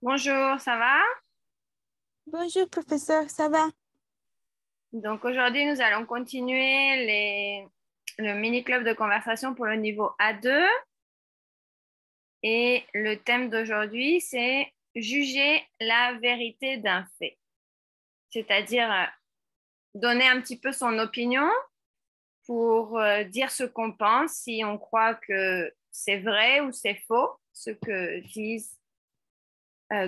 Bonjour, ça va? Bonjour, professeur, ça va? Donc aujourd'hui, nous allons continuer le mini-club de conversation pour le niveau A2. Et le thème d'aujourd'hui, c'est juger la vérité d'un fait. C'est-à-dire donner un petit peu son opinion pour dire ce qu'on pense, si on croit que c'est vrai ou c'est faux, ce que disent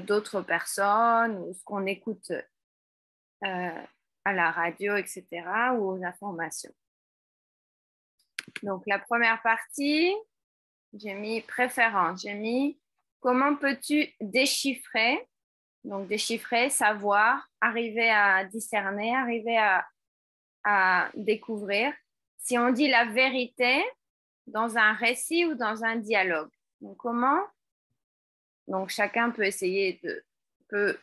d'autres personnes ou ce qu'on écoute à la radio, etc., ou aux informations. Donc, la première partie, j'ai mis préférence. J'ai mis comment peux-tu déchiffrer? Donc, déchiffrer, savoir, arriver à discerner, arriver à découvrir. Si on dit la vérité dans un récit ou dans un dialogue. Donc, comment? Donc, chacun peut essayer peut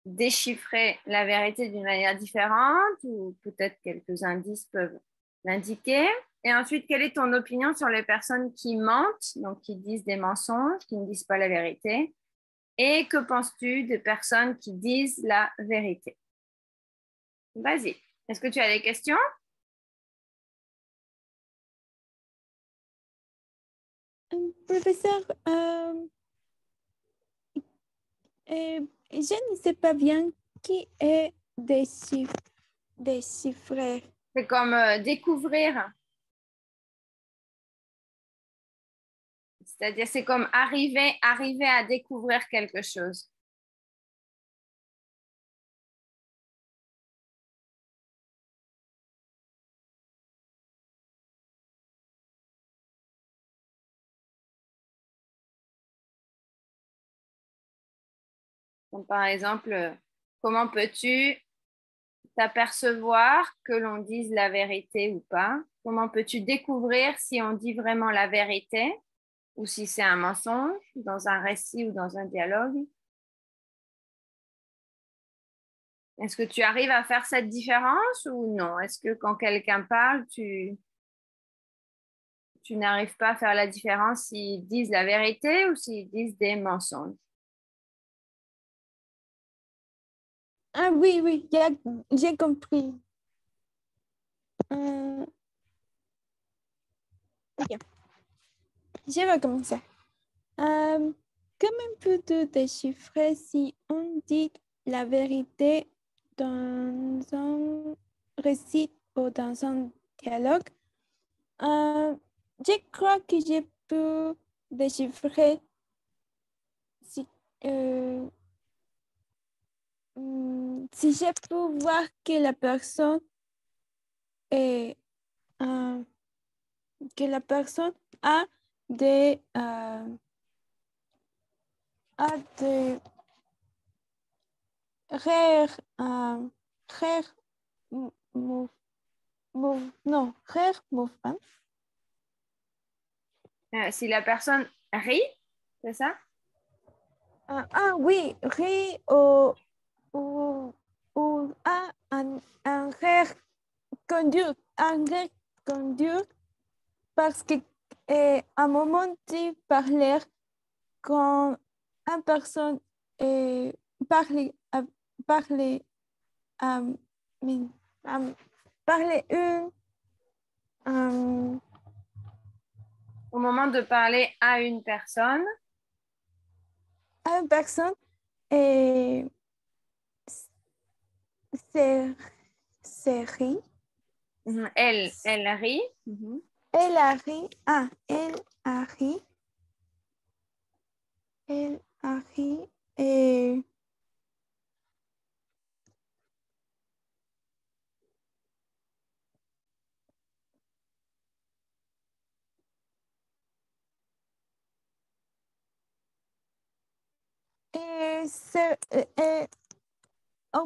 déchiffrer la vérité d'une manière différente ou peut-être quelques indices peuvent l'indiquer. Et ensuite, quelle est ton opinion sur les personnes qui mentent, donc qui disent des mensonges, qui ne disent pas la vérité? Et que penses-tu des personnes qui disent la vérité? Vas-y. Est-ce que tu as des questions? Professeur, je ne sais pas bien qui est déchiffré. C'est comme découvrir. C'est-à-dire, c'est comme arriver à découvrir quelque chose. Donc, par exemple, comment peux-tu t'apercevoir que l'on dise la vérité ou pas? Comment peux-tu découvrir si on dit vraiment la vérité ou si c'est un mensonge dans un récit ou dans un dialogue? Est-ce que tu arrives à faire cette différence ou non? Est-ce que quand quelqu'un parle, tu n'arrives pas à faire la différence s'ils disent la vérité ou s'ils disent des mensonges? Ah oui, oui, j'ai compris. Euh, ok, je vais commencer. Comment peux-tu déchiffrer si on dit la vérité dans un récit ou dans un dialogue? Euh, je crois que je peux déchiffrer si, euh, si je peux voir que la personne est, euh, que la personne a des rares, rares non, rares mouvements. Si la personne rit, c'est ça? Oui, rit ou, ou a un rare conduite parce que à un moment de parler quand une personne parle, parle, euh, mais, euh, parle euh, Au moment de parler à une personne et c'est rit. elle rit. Mhm. Elle a ri. Elle a ri et et, et en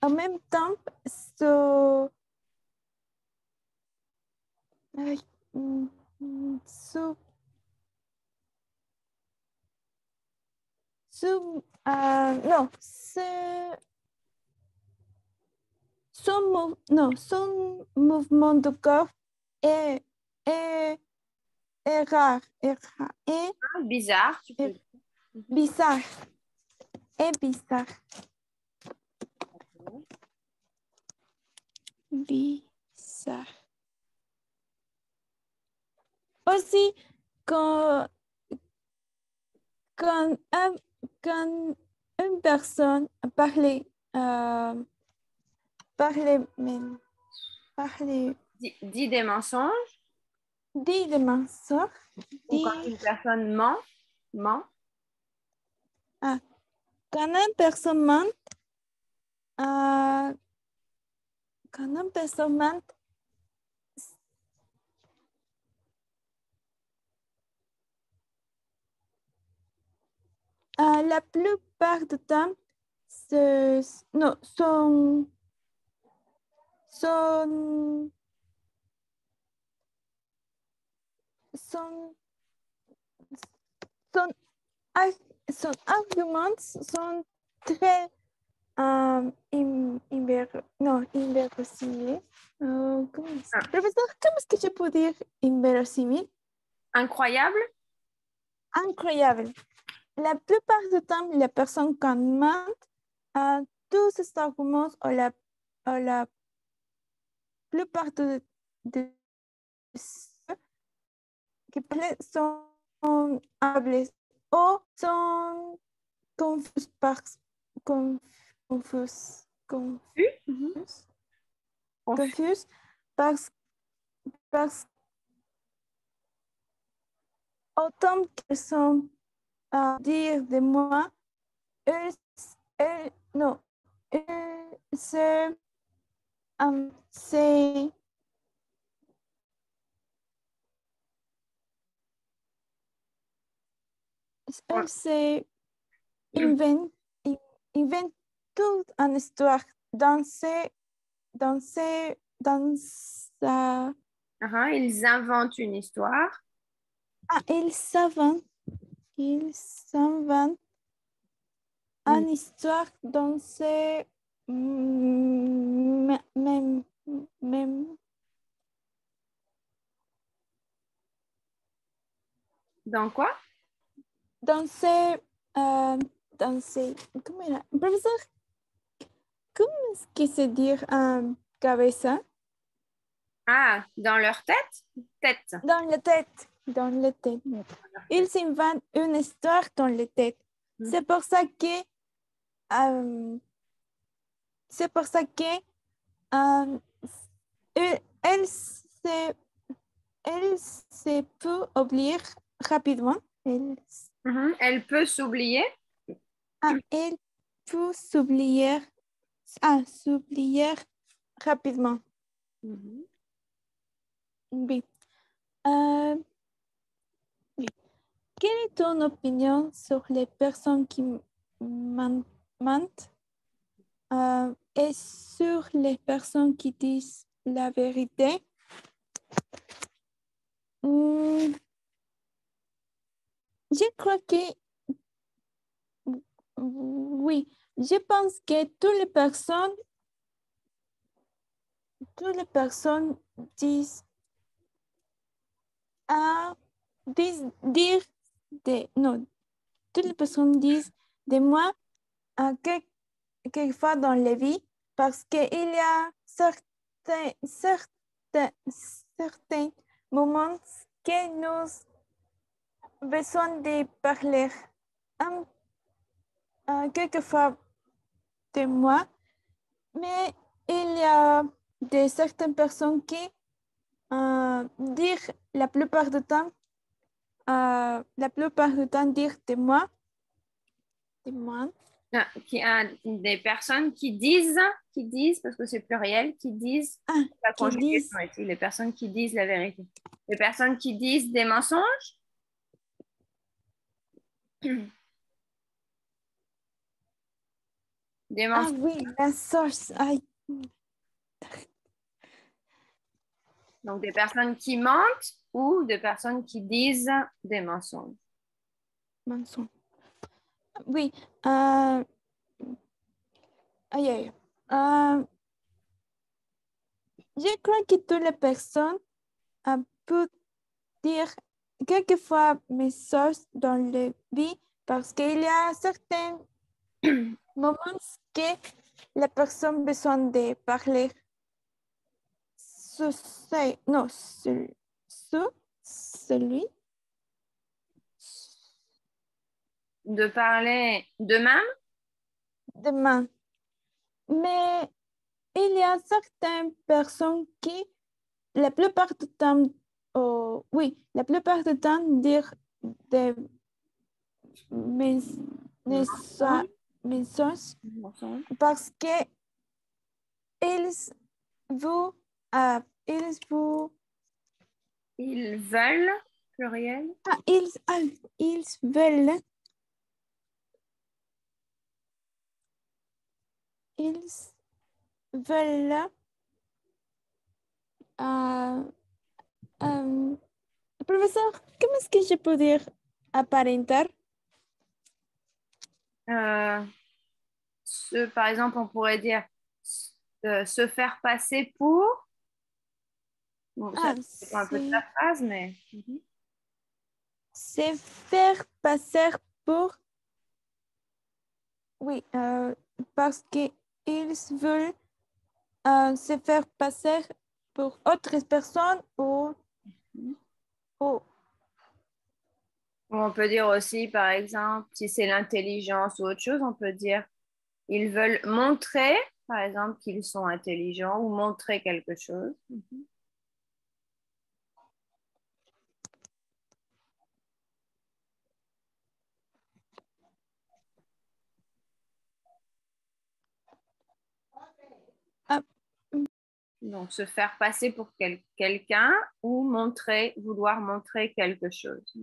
même temps, ce, ay, ce, non, son mouvement de corps est, est, est rare, Bizarre, tu peux est dire. Mhm. bizarre. est bizarre. Bizarre. Aussi, quand une personne parle, Dit des mensonges dit des mensonges, ou quand une personne ment. quand une personne ment, quand une personne ment, la plupart du temps, non, son, son, son, son arguments sont très inverosímiles. Profesor, ¿cómo es que je peux dire inverosímil? Incroyable. Incroyable. La plupart du temps, les personnes qui mentent, tous ces arguments ou la plupart de ceux qui parlent sont hables ou sont confus confus parce autant qu'ils sont à dire de moi, non, c'est invente toute une histoire dans sa Ils inventent une histoire. ils s'inventent une histoire dans ses même Dans quoi? dans ses comment era? Professeur, comment est-ce que se dit cabeza? Ah, dans leur tête? Tête. Dans la tête. Ils s'inventent une histoire dans la tête. C'est pour ça que elle se peut oublier rapidement. Elle peut s'oublier. Elle peut s'oublier rapidement. Oui. Oui. Quelle est ton opinion sur les personnes qui mentent et sur les personnes qui disent la vérité? Je crois que oui, je pense que toutes les personnes disent dire non, toutes les personnes disent de moi quelquefois dans la vie parce qu'il y a certains moments que nous besoin de parler quelquefois de moi, mais il y a certaines personnes qui disent la plupart du temps dire de moi. Des personnes qui disent, parce que c'est pluriel, qui disent la conjugaison ici, les personnes qui disent la vérité. Les personnes qui disent des mensonges. Des mensonges. Ah oui, la source. Donc des personnes qui mentent ou des personnes qui disent des mensonges. Mensonge. Oui. Je crois que toutes les personnes peuvent dire quelquefois mes sources dans la vie parce qu'il y a certaines moments que la personne a besoin de parler. Non, celui. De parler de même? Demain. Mais il y a certaines personnes qui, la plupart du temps, oui, la plupart du temps, dire des mensonges parce que ils vous, ils vous, Ils veulent, pluriel. ils veulent, ils veulent, professeur, comment est-ce que je peux dire apparentar? Par exemple, on pourrait dire se faire passer pour. Bon, ça dépend un peu de la phrase, mais. Se faire passer pour. Oui, parce qu'ils veulent se faire passer pour autres personnes ou Ou on peut dire aussi, par exemple, si c'est l'intelligence ou autre chose, on peut dire ils veulent montrer, par exemple, qu'ils sont intelligents ou montrer quelque chose. Donc, se faire passer pour quelqu'un ou vouloir montrer quelque chose.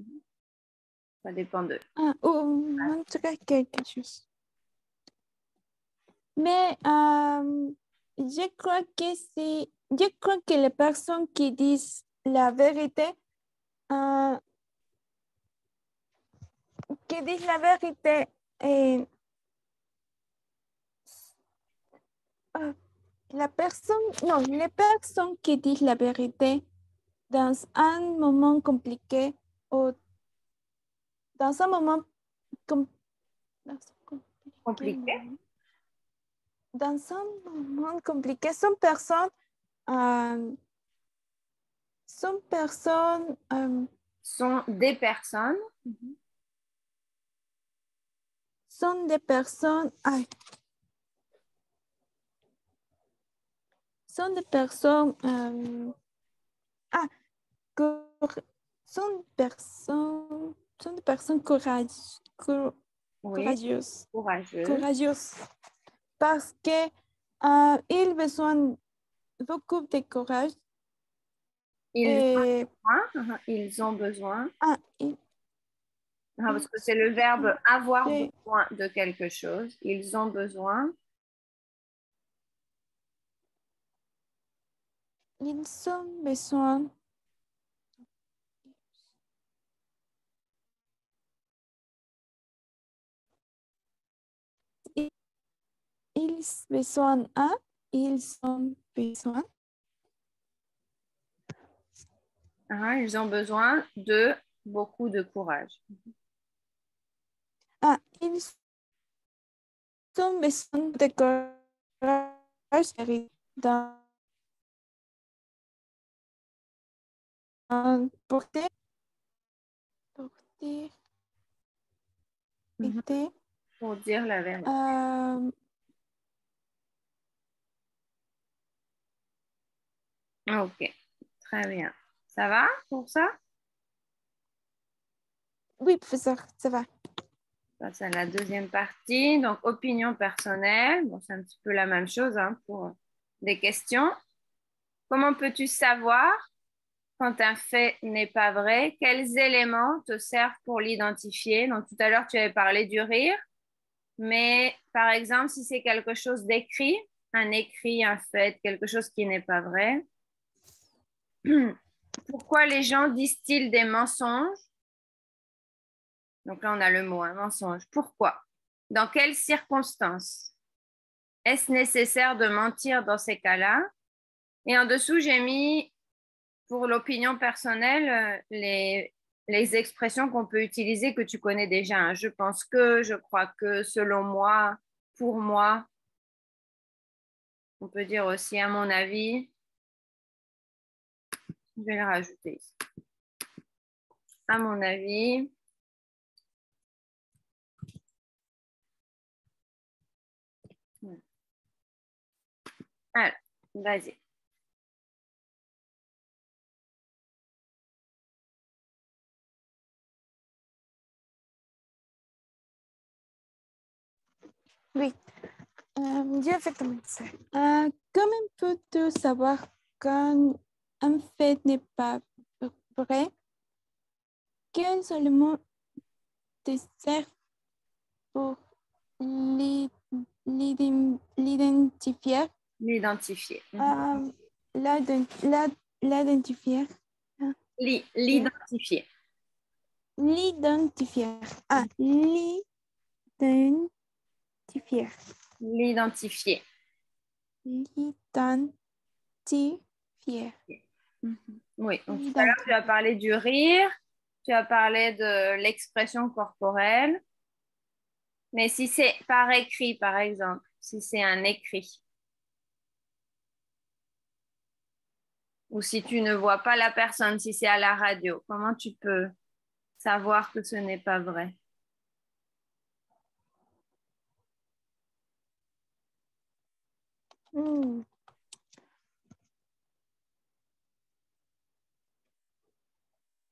Ça dépend de. ou montrer quelque chose. Mais je crois que les personnes qui disent la vérité, les personnes qui disent la vérité dans un moment compliqué ou dans un moment Compliqué. Dans un moment compliqué, sont personnes sont Des personnes. sont des personnes sont des personnes sont des personnes courageuses. Courageuses. Parce que ils ont besoin beaucoup de courage. Ils ont besoin. Ah, Parce que c'est le verbe avoir besoin de quelque chose. Ils ont besoin. Ils ont besoin. Ils besoin ils ont besoin. Ils ont besoin de beaucoup de courage. Ils ont besoin de courage dans porter Pour dire la vérité. Ok, très bien. Ça va pour ça? Oui, professeur, ça va. Ça, c'est la deuxième partie. Donc, opinion personnelle. Bon, c'est un petit peu la même chose pour des questions. Comment peux-tu savoir quand un fait n'est pas vrai? Quels éléments te servent pour l'identifier? Donc, tout à l'heure, tu avais parlé du rire. Mais par exemple, si c'est quelque chose d'écrit, un écrit, un fait, quelque chose qui n'est pas vrai, pourquoi les gens disent-ils des mensonges? Donc là, on a le mot, un mensonge. Pourquoi? Dans quelles circonstances? Est-ce nécessaire de mentir dans ces cas-là? Et en dessous, j'ai mis pour l'opinion personnelle les expressions qu'on peut utiliser que tu connais déjà, hein. Je pense que, je crois que, selon moi, pour moi. On peut dire aussi à mon avis. Je vais le rajouter ici. À mon avis. Alors, vas-y. Oui, je vais commencer. Comment peux-tu savoir quand un fait n'est pas vrai? Quels éléments te servent pour l'identifier? L'identifier. L'identifier. L'identifier. L'identifier. L'identifier. L'identifier. L'identifier. Oui, donc tout à l'heure, tu as parlé du rire, tu as parlé de l'expression corporelle, mais si c'est par écrit, par exemple, si c'est un écrit, ou si tu ne vois pas la personne, si c'est à la radio, comment tu peux savoir que ce n'est pas vrai?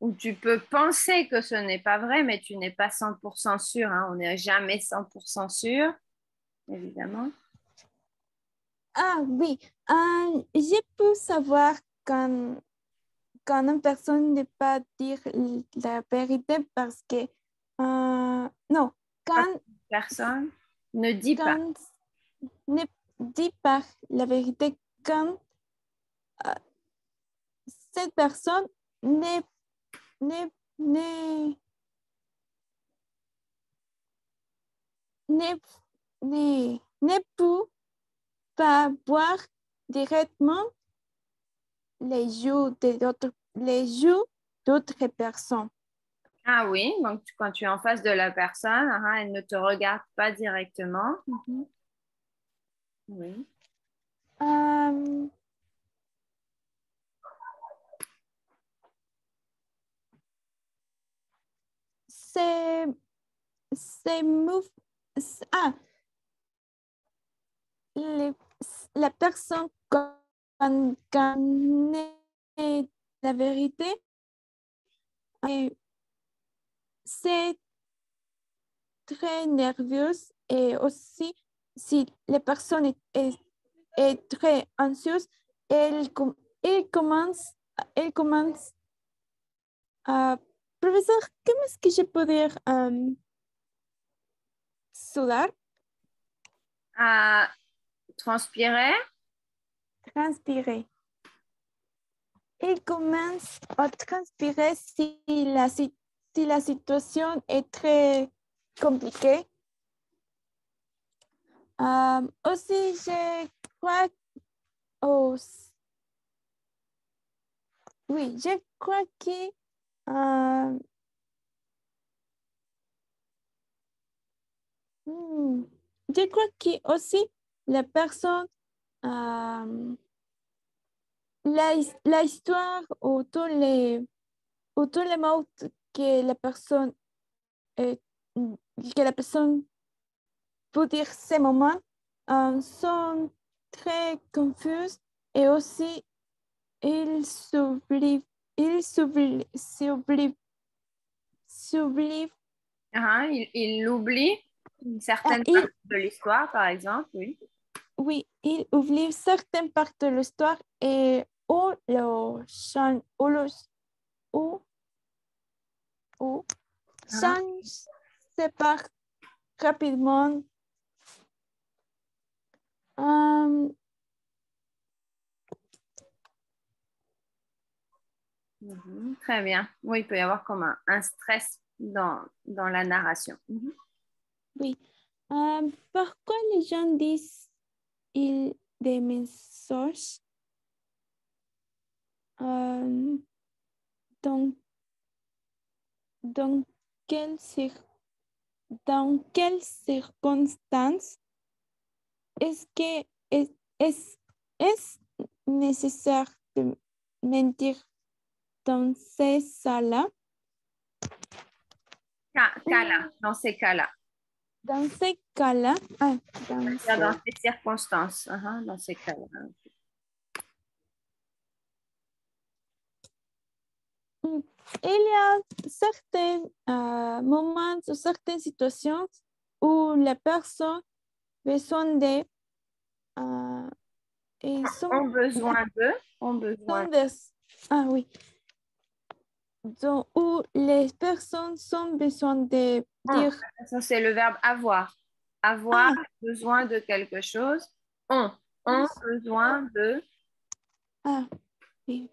Ou tu peux penser que ce n'est pas vrai, mais tu n'es pas 100% sûr, hein. On n'est jamais 100% sûr, évidemment. Ah oui, j'ai pu savoir quand une personne ne pas dire la vérité parce que, non, quand, Personne ne dit pas. quand ne dit pas la vérité, quand cette personne ne, ne, ne, ne, ne peut pas voir directement les yeux d'autres personnes. Ah oui, donc quand tu es en face de la personne, hein, elle ne te regarde pas directement. Oui. Euh, c'est, c'est move, ah, les- la personne quand est la vérité, c'est très nerveuse et aussi si la personne est très anxieuse, elle commence, elle commence à... Professeur, comment est-ce que je peux dire sudar? À transpirer. Transpirer. Il commence à transpirer si la situation est très compliquée. Aussi, je crois, oh, oui, je crois que je crois que aussi la personne, la histoire ou tous les mots que la personne euh, que la personne peut dire ces moments sont très confus et aussi ils s'oublient, ils s'oublient, Hein, il oublie une ah, certaine partie de l'histoire, par exemple, oui. oui, ils oublient certaines parties de l'histoire et ou, ou Hein. change séparent rapidement. Très bien. Oui, il peut y avoir comme un stress dans la narration. Oui. Pourquoi les gens disent des mensonges? Donc, dans quelles circonstances est-ce que est nécessaire de mentir dans ces cas-là? Cas-là, dans ces cas-là. Dans ces cas-là, Dans ces circonstances, dans ces cas-là. Il y a certains moments ou certaines situations où les personnes besoin de Ont besoin de. Ah oui. Donc, où les personnes ont besoin de dire. Ça, c'est le verbe avoir. Avoir besoin de quelque chose. Ont besoin de. Ah, oui.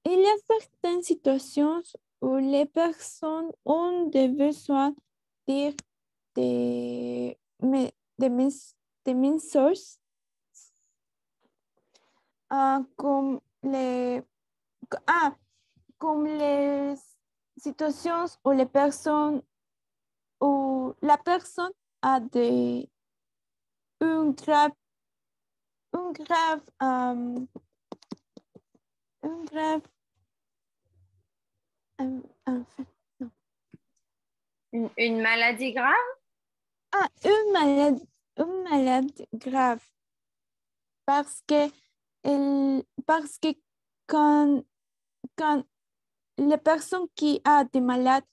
Il y a certaines situations où les personnes ont des besoins de dire des mensonges comme comme les situations où les personnes où la personne a un grave un grave enfin, non. Une maladie grave? Une maladie grave. Parce que quand les personnes qui ont des malades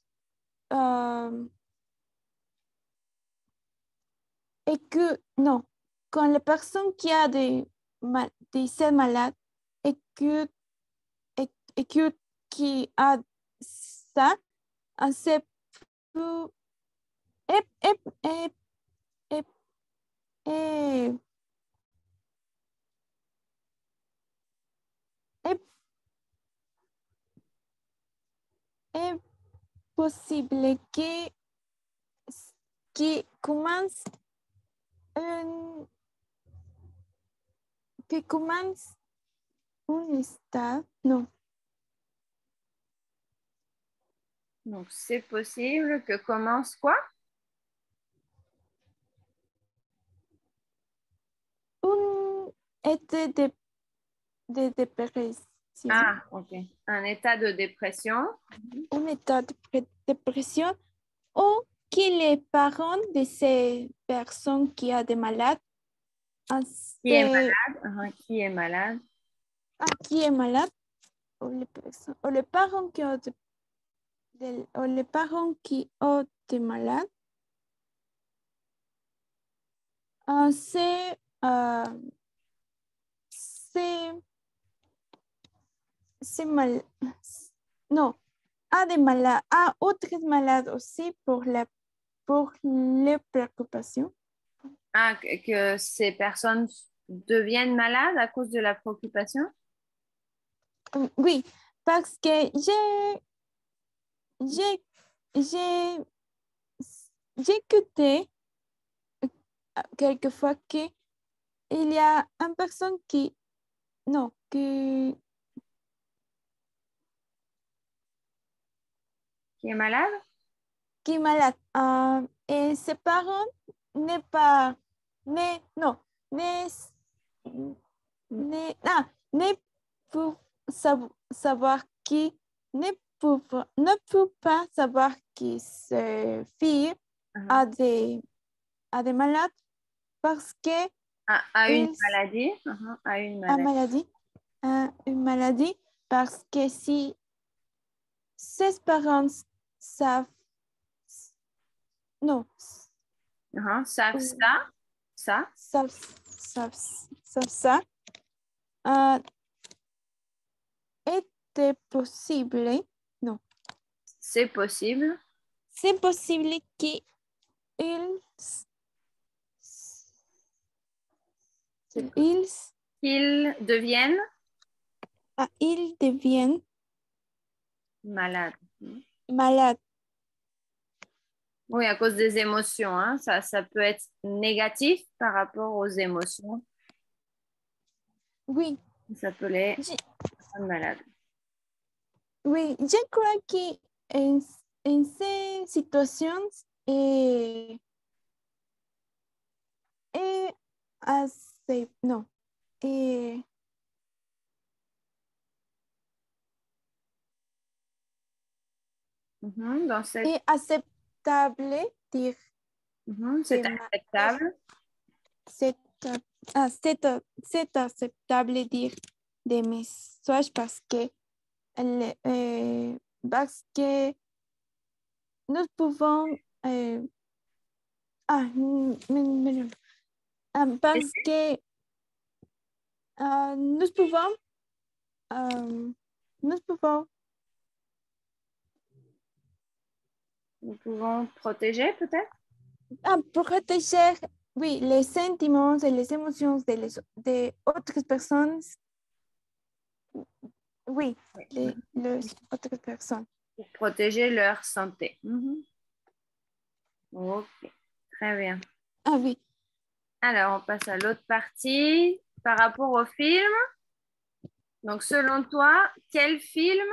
et que non, quand les personnes qui ont ces malades et que qui a ça, c'est plus est, est, est, est, est, est, est possible que commence un que commence un état, non. Donc, c'est possible que commence quoi? Un état de dépression. Ah, ok. Un état de dépression. Un état de dépression ou que les parents de ces personnes qui ont des malades Qui est malade? Qui est malade? Qui est malade ou les parents qui ont ou les parents qui ont des malades c'est mal non a des malades a autres malades aussi pour les préoccupations. Ah, que ces personnes deviennent malades à cause de la préoccupation? Oui, parce que j'ai écouté quelquefois qu'il y a une personne qui non Qui est malade? qui est malade et ses parents n'est pas non n'est n'est pour savoir qui ne peut pas savoir qui se fille a des malades parce que À une maladie? À une maladie. Une maladie parce que si ses parents savent non Savent ça? savent ça était possible non C'est possible. c'est possible qu'ils Qu'ils deviennent ils deviennent malades. malades. Oui, à cause des émotions. Ça peut être négatif par rapport aux émotions. Oui. Ça peut les rendre malades. Oui, je crois que en, en ces situations est assez, non, est, Dans cette... est acceptable dire C'est acceptable. c'est c'est acceptable dire des messages parce que nous pouvons parce que nous pouvons nous pouvons Nous pouvons protéger peut-être. protéger, oui, les sentiments et les émotions de autres personnes. Oui, les autres personnes. Pour protéger leur santé. Ok, très bien. Ah oui. Alors, on passe à l'autre partie. Par rapport au film, donc selon toi, quel film,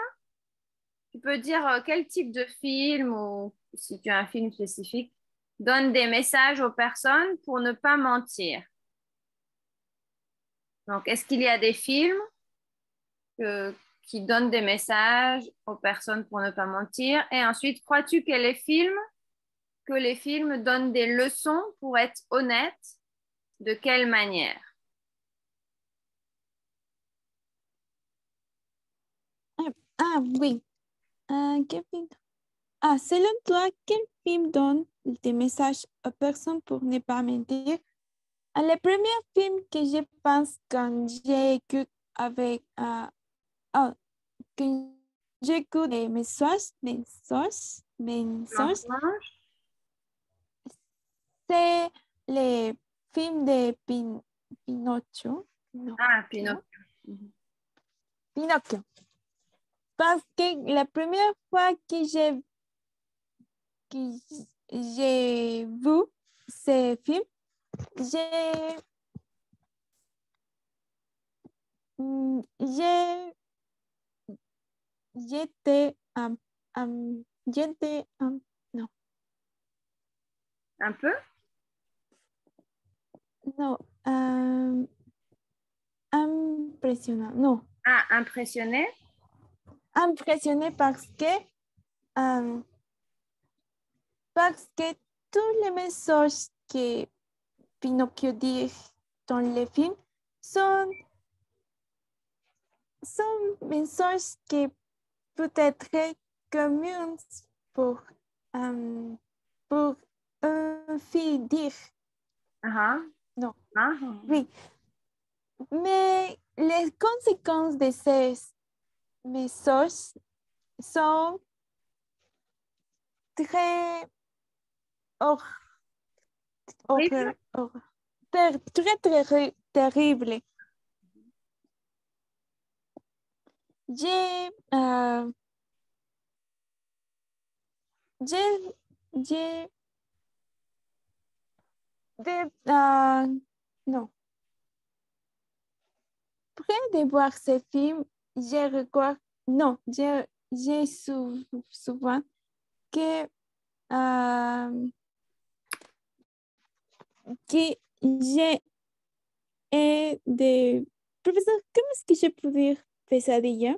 tu peux dire quel type de film ou si tu as un film spécifique, donne des messages aux personnes pour ne pas mentir. Donc, est-ce qu'il y a des films qui donnent des messages aux personnes pour ne pas mentir? Et ensuite, crois-tu que les films donnent des leçons pour être honnêtes? De quelle manière? Oui. Quel film? Selon toi, quel film donne des messages aux personnes pour ne pas mentir? Le premier film que je pense quand oh, quand j'écoute des messages, Blanche-Neige? c'est le film de Pinocchio. Ah, Pinocchio. Pinocchio. Parce que la première fois que j'ai vu ce film, j'ai j'ai- j'étais j'étais non, Un peu? non, impressionnant, non, Ah, impressionné? impressionné euh, parce que tous les messages que Pinocchio dit dans le film sont, sont messages qui peut être communs pour, euh, pour une fille dire Ah, non. ah, ah. Oui, mais les conséquences de ces messages sont très, hor- Horrible? très, très terribles. J'ai, j'ai, j'ai, non, près de voir ce film, je regarde, non, j'ai souvent que, que j'ai des... Professeur, comment est-ce que je peux dire pesadilla?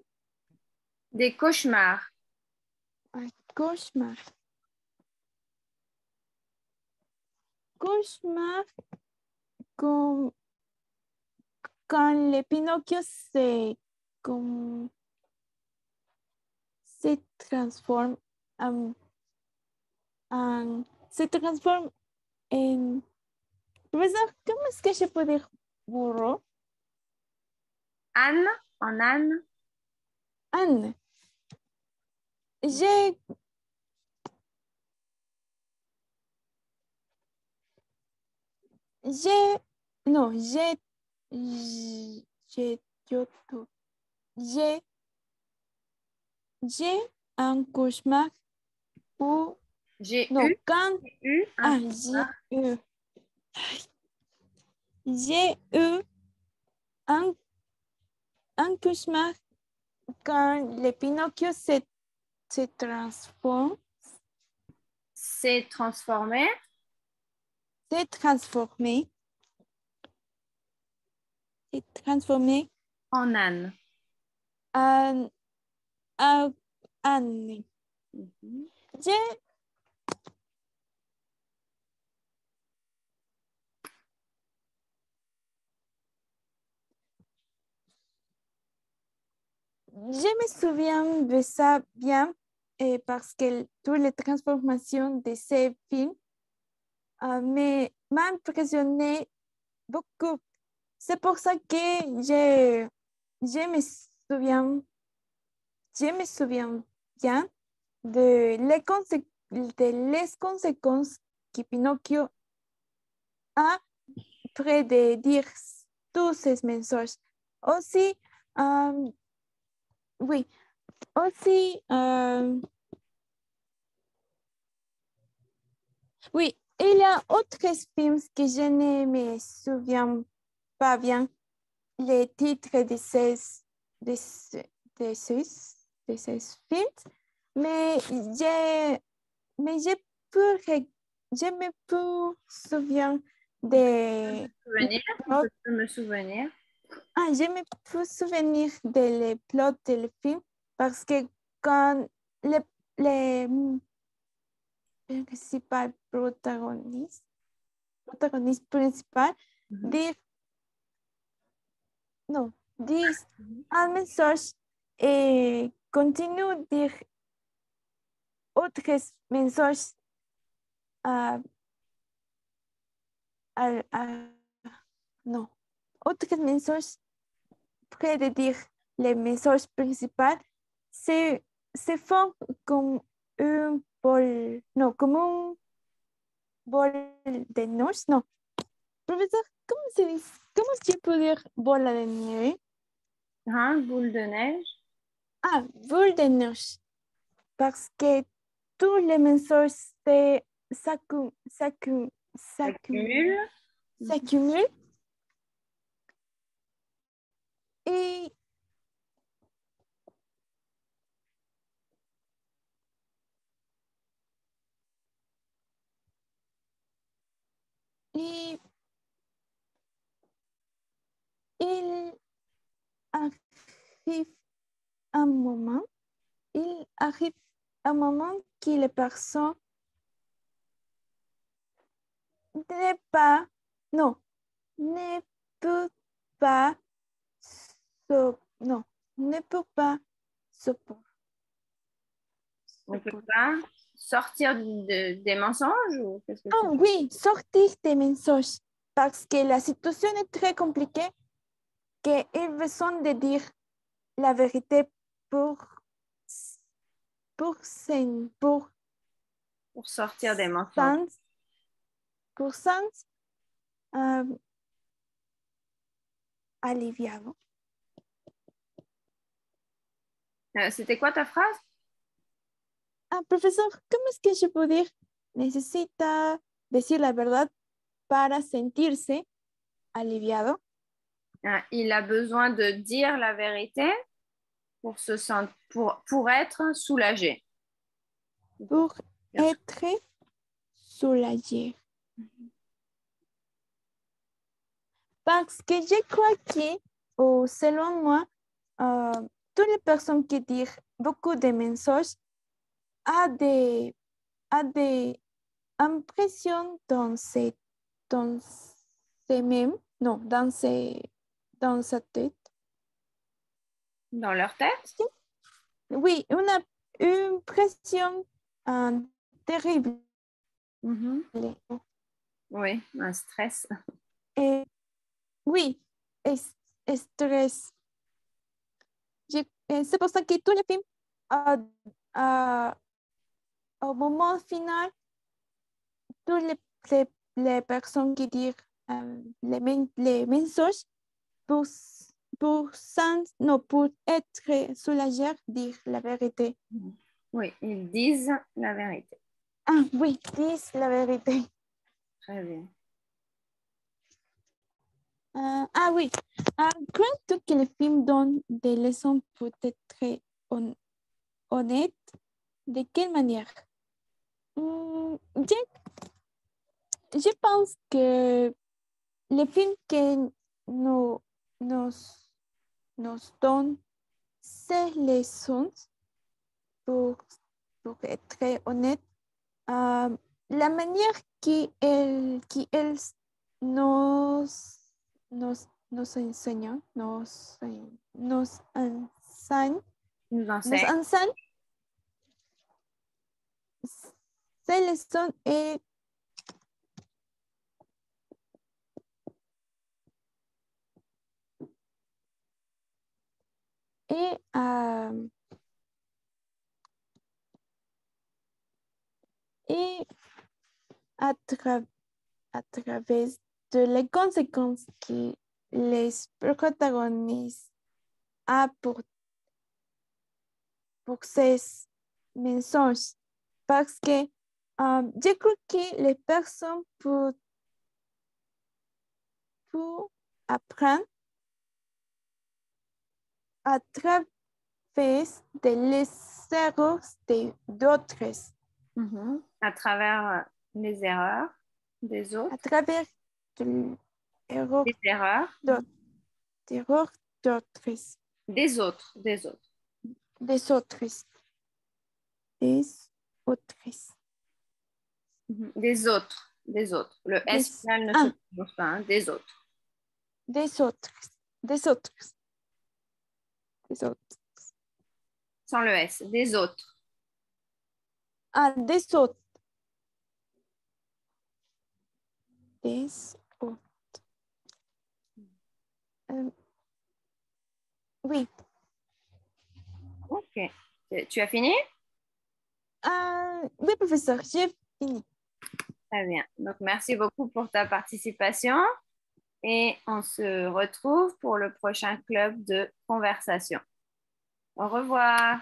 Des cauchemars. Un cauchemar. Cauchemar comme quand le Pinocchio comme, se transforme en, se transforme en... Professeur, comment est-ce que je peux dire burro? Anne, en Anne. Anne. J'ai j'ai non, j'ai yo- j'ai j'ai un cauchemar où J'ai non, eu, quand eu un j'ai cauchemar. eu j'ai eu un cauchemar quand le Pinocchio se se transforme, s'est transformé s'est transformé, s'est transformé en âne. en âne. J'ai Je me souviens de ça bien parce que toutes les transformations de ces films m'a impressionné beaucoup. C'est pour ça que je me souviens, je me souviens bien de les conséquences que Pinocchio a après de dire tous ces messages. Aussi, oui, aussi, oui, il y a autres films que je ne me souviens pas bien les titres de, ce- de ces films, mais je je me peux souviens de Souvenir, on plot. peut me souvenir. Je me peux souvenir de les plots du film parce que quand les principal protagoniste principal dire non disent un message et continue dire autres messages à, à- non autres messages près de dire les messages principaux se font comme un bol non comme un bol de noix non professeur comment je peux dire bola de nieve Hein, boule de neige. boule de neige parce que tous les messages S'accumule. s'accumulent et, et il arrive un moment, il arrive un moment que les personnes ne pas, non, ne peut pas, non, ne peut pas supporter. On ne peut pas sortir des mensonges ou qu'est-ce que tu veux? Oui, sortir des mensonges parce que la situation est très compliquée, qu'ils besoin de dire la vérité pour, pour, pour, Pour sortir des mensonges. sans, pour sans aliviado. C'était quoi ta phrase? Profesor, ¿cómo es que je peux dire? Necesita decir la verdad para sentirse aliviado. Il a besoin de dire la vérité pour être soulagé. Pour être soulagé. Parce que je crois que, ou selon moi, toutes les personnes qui disent beaucoup de mensonges a des impressions dans ses mêmes, non, dans sa tête. Dans leur tête? Oui, une pression terrible. Oui, un stress. Et, oui, stress. C'est pour ça que tous les films, au moment final, toutes les personnes qui disent les mensonges pour, pour être soulagées, dire la vérité. Oui, ils disent la vérité. Oui, disent la vérité. Très bien. Oui. Crois-tu que les films donnent des leçons peut-être honnêtes? De quelle manière? Je pense que le film que nos donne ces leçons, pour être honnête, la manière qui elle nos, nos enseigne, nos enseigne, Nous nos enseigne. enseigne, ces leçons et à, à travers de les conséquences que les protagonistes a pour ces mensonges. Parce que je crois que les personnes peuvent apprendre à travers de les erreurs d'autres. À travers les erreurs des autres. À travers de l'erreur Des erreurs. d'autres. Des autres. Des autres. Des autres. Des autres. Des autres. Des autres. Le S final ne se prononce pas. Hein. Des autres. Des autres. Des autres. Des autres. Sans le S. Des autres. Ah, des autres. Des autres. Oui. Ok. Tu as fini? Oui, professeur, j'ai fini. Très bien. Donc, merci beaucoup pour ta participation et on se retrouve pour le prochain club de conversation. Au revoir.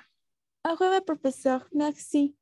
Au revoir, professeur. Merci.